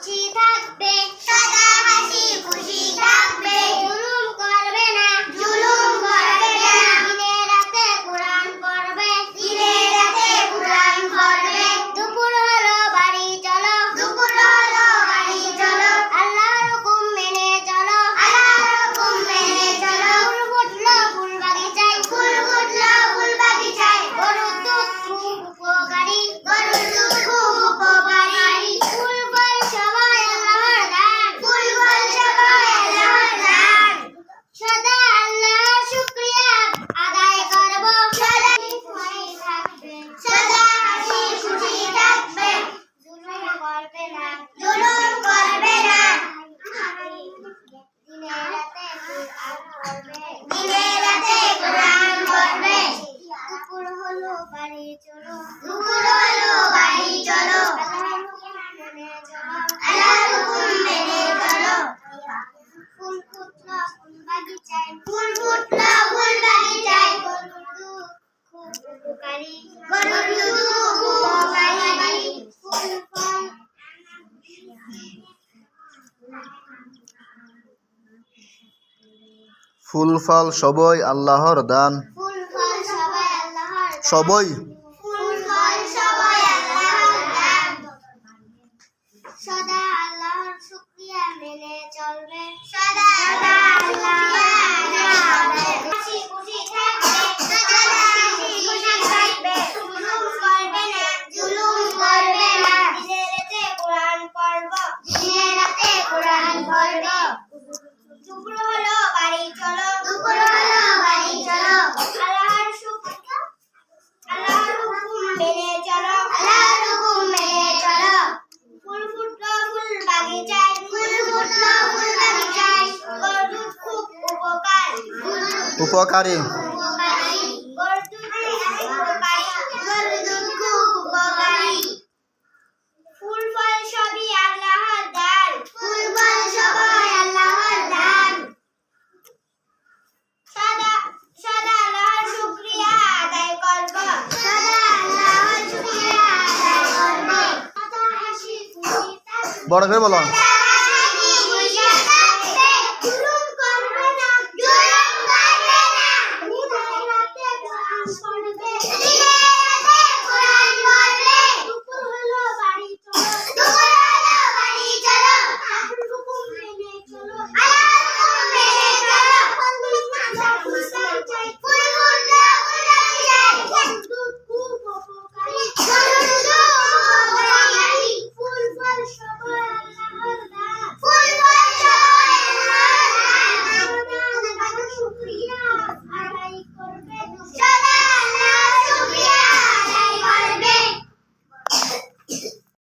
খুশি থাকবে, সদা হাসি খুশি থাকবে, জুলুম করবে না, জুলুম করবে না, দিনে রাতে কোরআন পড়বে, দিনে রাতে কোরআন পড়বে, দুপুর হলো বাড়ি চলো, দুপুর হলো বাড়ি চলো, আল্লাহর হুকুম মেনে চলো, আল্লাহর হুকুম মেনে চলো, ফুল ফুটলো ফুল বাগিচায়, ফুল ফুটলো ফুল বাগিচায়, গরুর দুধ খুব উপকারী, গরুর দুধ খুব উপকারী, ফুল ফল সবাই আল্লাহর দান, ফুল ফল সবাই আল্লাহর দান, সদা আল্লাহর শুকরিয়া আদায় করব, সদা খুশি থাকবে, সদা হাসি খুশি থাকবে, জুলুম করবে না, জুলুম করবে না, দিনে রাতে কোরআন পড়বে, দিনে রাতে কোরআন পড়বে, দুপুর হলো বাড়ি চলো, দুপুর হলো বাড়ি চলো, আল্লাহর হুকুম মেনে চলো, ফুল ফুটলো ফুল বাগিচায়, ফুল ফুটলো ফুল বাগিচায়, গরুর দুধ খুব উপকারী, গরুর দুধ খুব উপকারী, ফুল ফল ফুল ফল সবই আল্লাহর দান, ফুল ফল সবাই আল্লাহর দান, সবই ফুল ফল সবাই আল্লাহর দান, সদা আল্লাহর শুকরিয়া মেনে চলবে, সদা হাসি খুশি থাকবে, সদা হাসি খুশি থাকবে, জুলুম করবে না, জুলুম করবে না, দিনে রাতে কোরআন পড়ব, দিনে রাতে কোরআন পড়ব, দুপুর হলো বাড়ি চলো, দুপুর হলো বাড়ি চলো, আল্লাহর শুকরিয়া আল্লাহর হুকুম মেনে চলো, আল্লাহর হুকুম মেনে চলো, ফুল ফুটলো ফুল বাগিচায়, ফুল ফুটলো ফুল বাগিচায়, গরুর দুধ খুব উপকার, উপকারী, উপকারী, গরুর দুধ খুব উপকারী, গরুর দুধ খুব উপকারী, ফুল ফল সবই আল্লাহর দান, ফুল ফল সবাই আল্লাহর দান, সদা সদা আল্লাহর শুকরিয়া আদায় করব, সদা আল্লাহর শুকরিয়া আদায় করব, সদা হাসি খুশি থাকবে, বড় করে বলো।